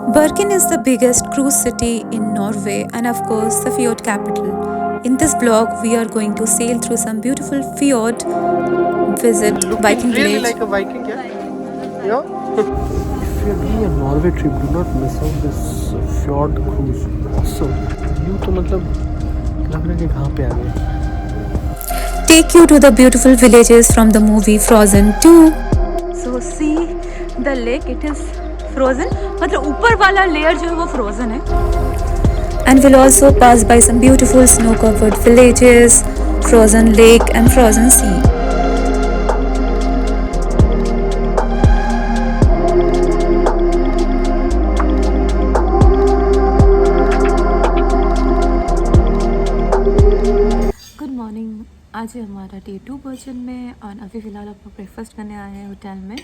Bergen is the biggest cruise city in Norway and, of course, the fjord capital. In this vlog, we are going to sail through some beautiful fjord, visit Looking Viking really village. like a Viking, yeah? Yeah? If you're doing a Norway trip, do not miss out this fjord cruise. So, यूँ तो मतलब लग रहा है कि कहाँ पे आ गए. Take you to the beautiful villages from the movie Frozen 2. So see the lake, it is frozen. मतलब ऊपर वाला layer जो है वो frozen है. And we'll also pass by some beautiful snow-covered villages, frozen lake and frozen sea. Good morning. आज है हमारा डे 2 बर्जन में और अभी फ़िलहाल हम लोग ब्रेकफास्ट करने आए हैं होटल में.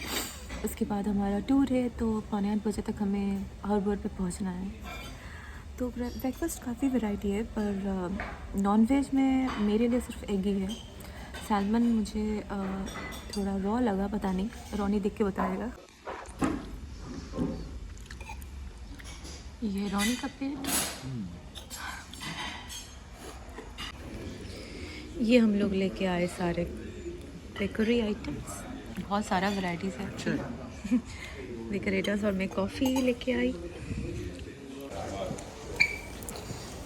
उसके बाद हमारा टूर है तो 8:45 बजे तक हमें हार्बर पे पहुंचना है. तो ब्रेकफास्ट काफ़ी वैरायटी है पर नॉन वेज में मेरे लिए सिर्फ एग ही है. सैल्मन मुझे थोड़ा रॉ लगा, पता नहीं, रोनी देख के बताएगा. ये रोनी का प्लेट. ये हम लोग लेके आए सारे बेकरी आइटम्स. बहुत सारा वैरायटीज़ है एक्चुअली. डेकोरेटर्स और मैं कॉफ़ी लेके आई.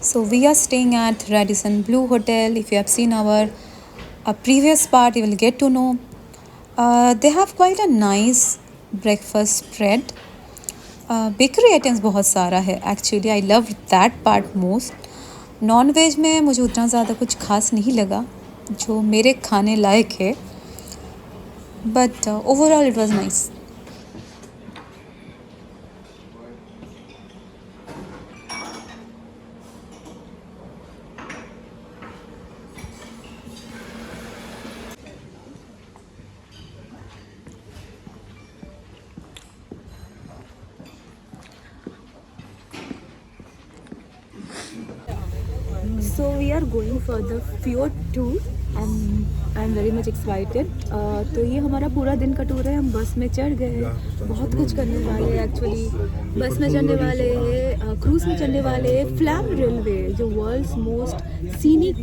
So we are staying at Radisson Blue Hotel. If you have seen our previous part, you will get to know. They have quite a nice breakfast spread. Bakery items बहुत सारा है actually. I love that part most. Non veg में मुझे उतना ज़्यादा कुछ खास नहीं लगा जो मेरे खाने लायक है, but overall it was nice. So we are going for the fjord tour and I am very much excited. तो ये हमारा पूरा दिन का टूर है. हम बस में चढ़ गए, बहुत कुछ करने वाले हैं एक्चुअली. बस में चढ़ने वाले हैं, क्रूज़ में चढ़ने वाले हैं. फ्लैम रेलवे जो वर्ल्ड्स मोस्ट सीनिक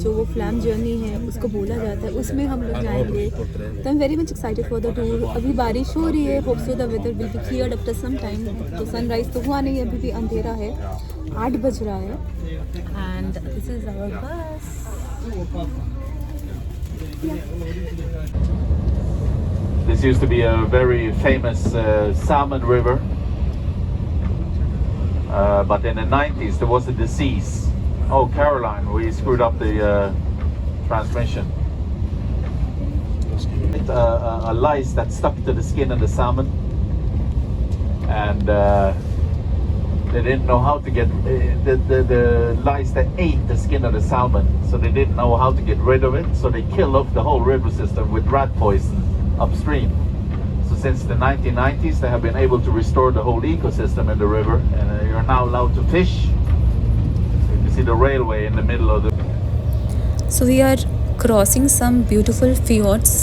जो वो फ्लैम जर्नी है उसको बोला जाता है, उसमें हम लोग जाएंगे. तो I am very much excited for the tour. अभी बारिश हो रही है. Hope so the weather will be cleared after some time. तो सनराइज़ तो हुआ नहीं, अभी भी अंधेरा है. 8 बज रहा है. And this is our bus. This used to be a very famous salmon river, but in the 90s there was a disease. Oh, Caroline, we screwed up the transmission. A lice that stuck to the skin of the salmon, and they didn't know how to get the lice that ate the skin of the salmon, so they didn't know how to get rid of it, so they killed off the whole river system with rat poison upstream. So since the 1990s they have been able to restore the whole ecosystem in the river, and you're now allowed to fish. You can see the railway in the middle of the. So we are crossing some beautiful fjords.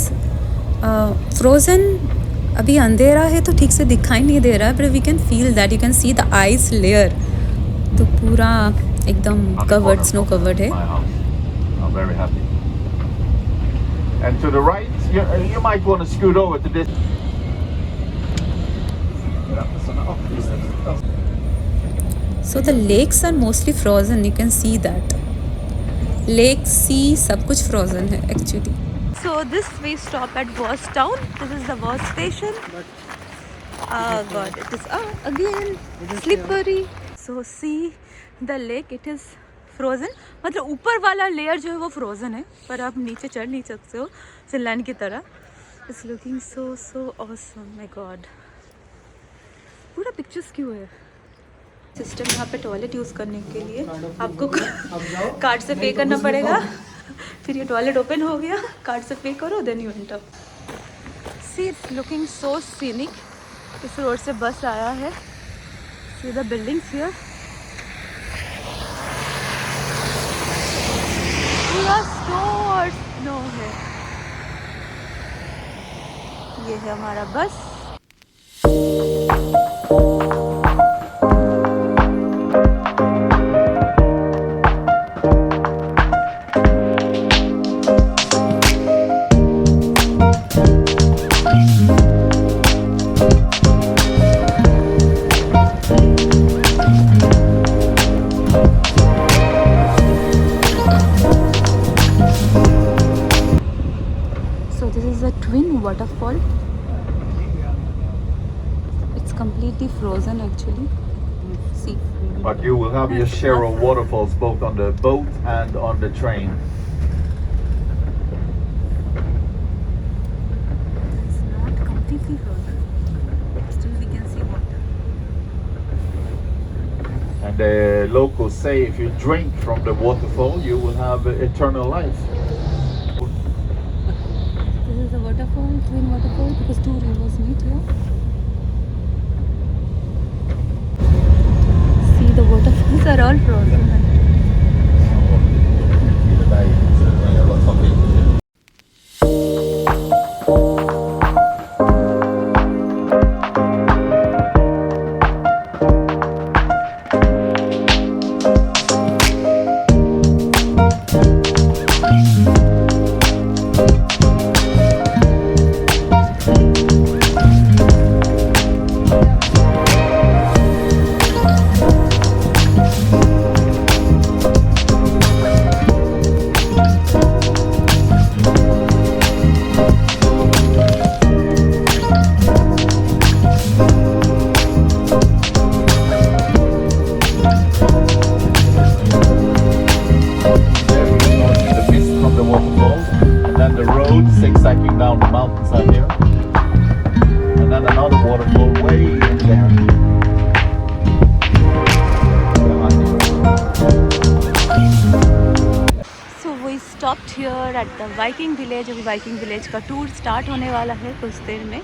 Frozen. अभी अंधेरा है तो ठीक से दिखाई नहीं दे रहा है, but we can feel that. You can see the ice layer. तो पूरा एकदम कवर्ड, स्नो कवर्ड है. I'm very happy. And to the right, you might want to scoot over to this. So the lakes are mostly frozen. You can see that. Lake, sea, सब कुछ frozen है actually. So this we stop at Voss town. This is the Voss station. Oh God, it is again slippery. So see the lake, it is frozen. मतलब ऊपर वाला layer जो है वो frozen है, पर आप नीचे चढ़ नहीं सकते हो फिनलैंड की तरह. It's looking so awesome. My God. पूरा pictures क्यों है? सिस्टम यहाँ पे टॉयलेट यूज़ करने के लिए आपको कार्ड से पे करना पड़ेगा. फिर ये टॉयलेट ओपन हो गया, कार्ड से पे करो, then you enter. See it's looking so scenic. इस रोड से बस आया है. See the buildings here. पूरा स्नो है. ये है हमारा बस. completely frozen actually. See. But you will have your share of waterfalls both on the boat and on the train. It's not completely frozen. Still we can see water. And the locals say if you drink from the waterfall, you will have eternal life. This is the waterfall, twin waterfall, because two rivers meet here. See, the waterfalls are all frozen. The mist from the waterfalls, and then the road zigzagging down the mountainside here, and then another waterfall way in there. So we stopped here at the Viking village. अभी Viking village का tour start होने वाला है कुछ देर में.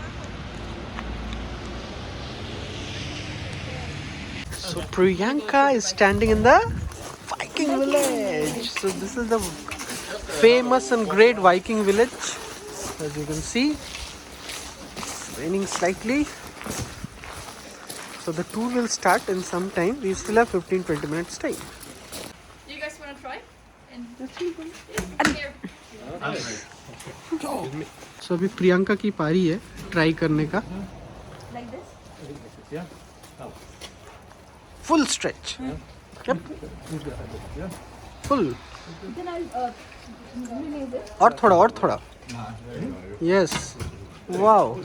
So Priyanka is standing in the Viking village. So this is the famous and great Viking village. As you can see, it's raining slightly. So the tour will start in some time. We still have 15-20 minutes time. You guys want to try? So अभी प्रियंका की पारी है try करने का. Like this. Full stretch. Yep. Full. Then I'll release it. और थोड़ा. Yes. Wow.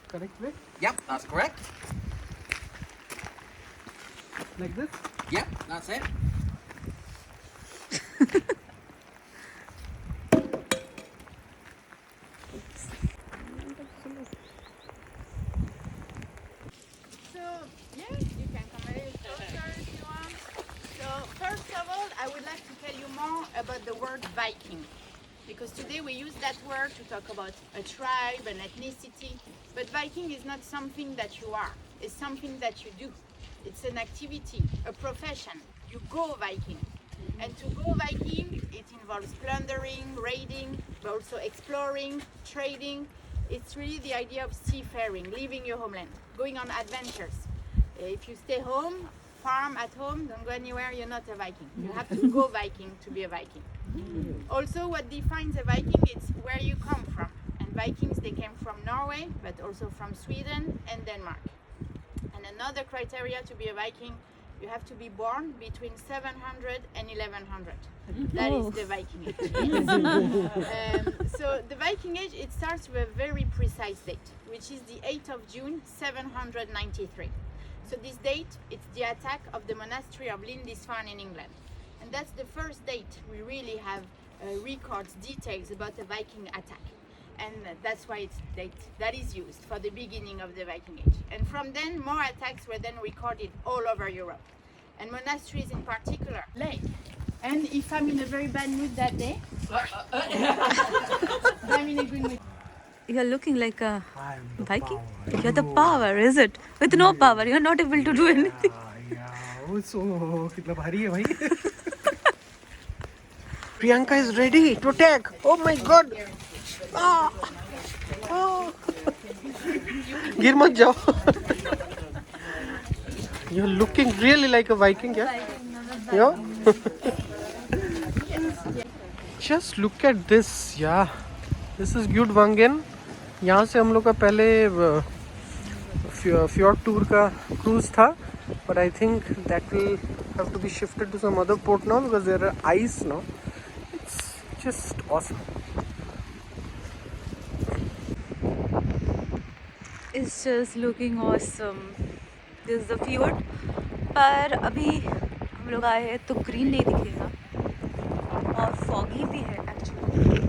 Correct way? Yep, that's correct. Like this? Yep, that's it. So, yeah, you can come a little closer if you want. So, first of all, I would like to tell you more about the word Viking. Because today we use that word to talk about a tribe, an ethnicity. But Viking is not something that you are, it's something that you do. It's an activity, a profession. You go Viking. And to go Viking, it involves plundering, raiding, but also exploring, trading. It's really the idea of seafaring, leaving your homeland, going on adventures. If you stay home, farm at home, don't go anywhere, you're not a Viking. You have to go Viking to be a Viking. Also, what defines a Viking is where you come from. And Vikings, they came from Norway, but also from Sweden and Denmark. And another criteria to be a Viking, you have to be born between 700 and 1100. That is the Viking Age. So the Viking Age, it starts with a very precise date, which is the 8th of June, 793. So this date, it's the attack of the monastery of Lindisfarne in England. And that's the first date we really have records, details about the Viking attack. And that's why it's the date that is used for the beginning of the Viking Age. And from then, more attacks were then recorded all over Europe. And monasteries in particular. Lake. And if I'm in a very bad mood that day, I'm in a good mood. You're looking like a Viking. You're the power, is it? With no power, you're not able to do anything. कितना भारी है भाई. Priyanka is ready to attack. Oh my God. गिर मत जाओ. You're looking really like a Viking, yeah? Yeah? Just look at this, yeah. This is Gudvangen. यहाँ से हम लोग का पहले फ्योर्ड टूर का क्रूज था. but I think that will have to be shifted to some other port now because there are ice now. It's just awesome. It's just looking awesome. This is the fjord. पर अभी हम लोग आए हैं तो green नहीं दिखेगा और फॉगी भी है एक्चुअली.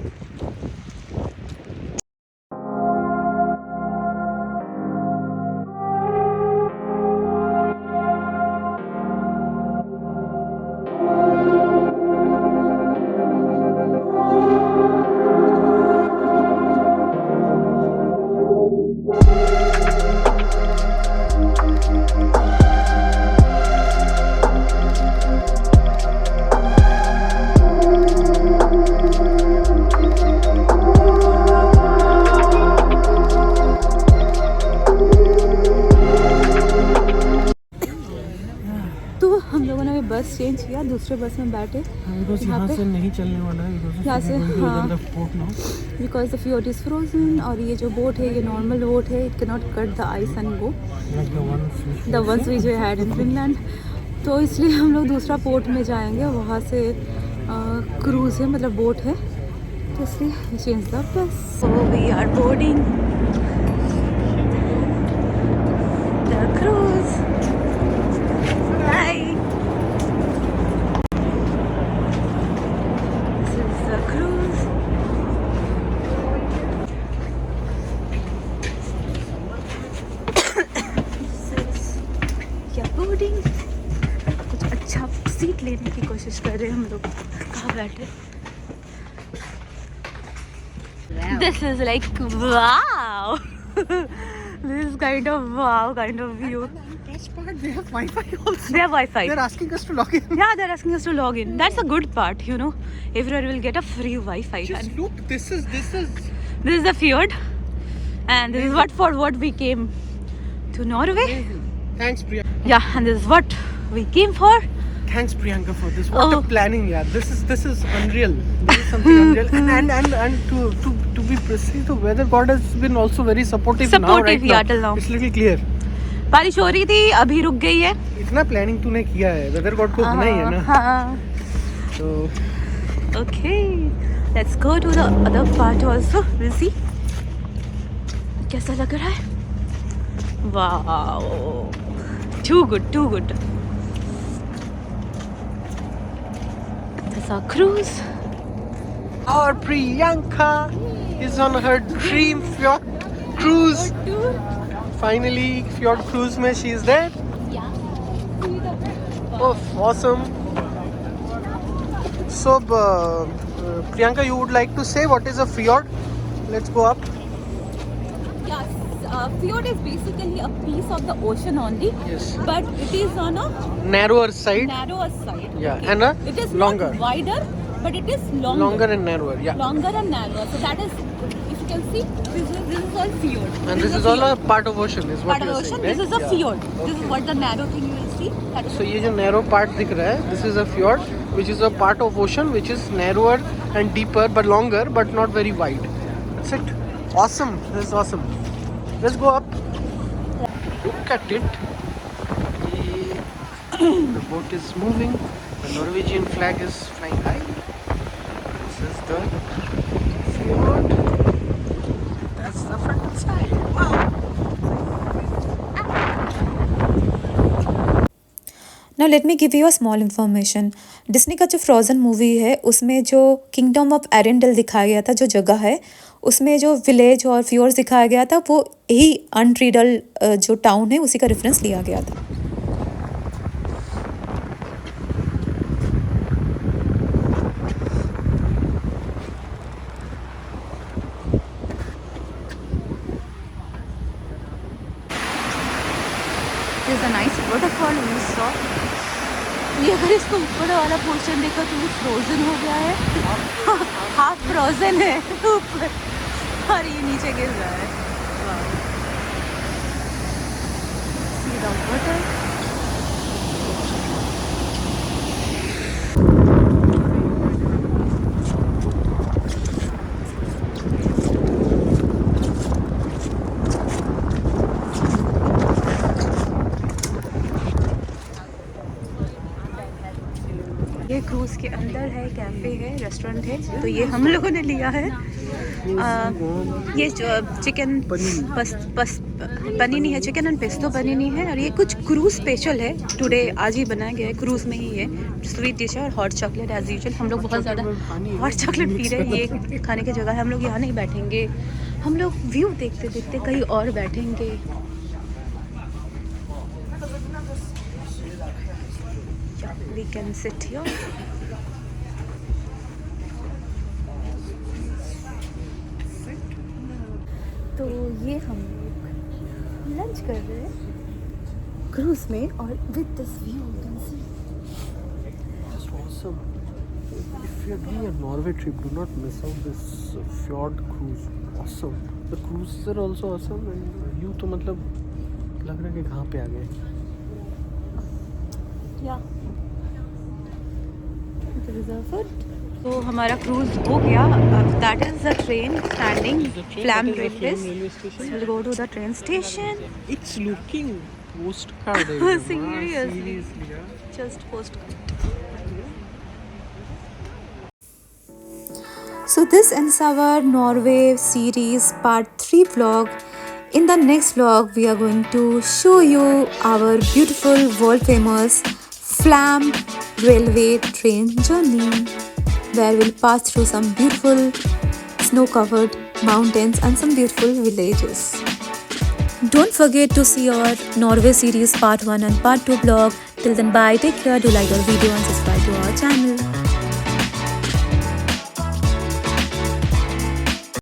तो हम लोगों ने अभी बस चेंज किया, दूसरे बस में बैठे यहाँ से नहीं चलने वाला है यहाँ से. हाँ, because the fjord is frozen और ये जो बोट है ये नॉर्मल बोट है. It can not cut the ice and go the once we जो हैड इन फिनलैंड. तो इसलिए हम लोग दूसरा पोर्ट में जाएंगे. वहाँ से क्रूज़ है, मतलब बोट है, तो इसलिए change the bus. So we are boarding the cruise. Hi. This is the cruise. This is boarding. कुछ अच्छा सीट लेने की कोशिश कर रहे हैं हम लोग. कहाँ बैठे? This is like wow. This is kind of wow kind of view. Best part, they have Wi-Fi also. They have Wi-Fi. They're asking us to log in. Yeah, they're asking us to log in. That's a good part, you know. Everyone will get a free Wi-Fi. Just And look, this is this is the fjord, and this is what we came to Norway. Thanks, Priya. Yeah, and this is what we came for. Thanks, Priyanka, for this. What Oh. a planning, yeah. This is unreal. This is something unreal. And to be precise, the weather god has been also very supportive. Supportive, yeah, till now. It's little clear. बारिश हो रही थी, अभी रुक गई है. इतना planning तूने किया है, वेदर गॉड को होना ही है ना. हाँ. So Okay, let's go to the other part also. We'll see. कैसा लग रहा है? Wow, too good, too good. This is our cruise. our Priyanka is on her dream fjord cruise. Finally, fjord cruise mein she is there. Oh, awesome. So, Priyanka, you would like to say what is a fjord? Let's go up. Yes, fjord is basically a piece of the ocean only, Yes. but it is on a Narrower side. narrower side. Yeah, okay? and a it is longer. not wider, but it is longer. Longer and narrower. Yeah. Longer and narrower. So that is, if you can see, this is all fjord. And this is all a part of ocean, is what part of you're ocean. saying, This right? is a fjord. This is what the narrow thing you will see. That is So ये जो narrow part दिख रहा है, this is a fjord, which is a part of ocean, which is narrower and deeper, but longer, but not very wide. That's it. Awesome. This is awesome. Let's go up. Look at it. The boat is moving. The Norwegian flag is flying high. This is the fjord. That's the front side. Wow. Now let me give you a small information. Disney का जो frozen movie है उसमें जो kingdom of एरेंडल दिखाया गया था, जो जगह है उसमें जो विलेज और फ्योर्स दिखाया गया था वो यही अनट्रीडल जो टाउन है उसी का रेफरेंस लिया गया था. This is a nice waterfall we saw. ये अगर इसको ऊपर वाला पोर्शन देखो तो ये फ्रोजन हो गया है. हाफ फ्रोजन है ऊपर और ये नीचे गिर रहा है. See the water. कैफ़े है, रेस्टोरेंट है, तो ये हम लोगों ने लिया है। ये जो चिकन पनीनी है, चिकन एंड पेस्तो पनीनी है, और ये कुछ क्रूज़ स्पेशल है टुडे, आज ही बनाया गया है, क्रूज़ में ही है। स्वीट डिश है और हॉट चॉकलेट एज यूजुअल। हम लोग बहुत ज़्यादा हॉट चॉकलेट पी रहे हैं। ये खाने की जगह है, हम लोग यहाँ नहीं बैठेंगे, हम लोग व्यू देखते देखते कहीं और बैठेंगे। We can sit here. तो ये हम लोग लंच कर रहे हैं क्रूज में, और with this view you can C. That's awesome. If you're doing a Norway trip, do not miss out this fjord cruise. Awesome. The cruises are also awesome, and you तो मतलब लग रहा है कि कहाँ पे आ गए। या तो हमारा क्रूज हो गया। That is the train standing Flam breakfast. Will go to the train station. It's looking postcard. Seriously, just postcard. So this ends our Norway series part 3 vlog. In the next vlog, we are going to show you our beautiful world famous Flam railway train journey, where we'll pass through some beautiful snow-covered mountains and some beautiful villages. Don't forget to see our Norway series part 1 and part 2 vlog. Till then, bye, take care, do like our video and subscribe to our channel.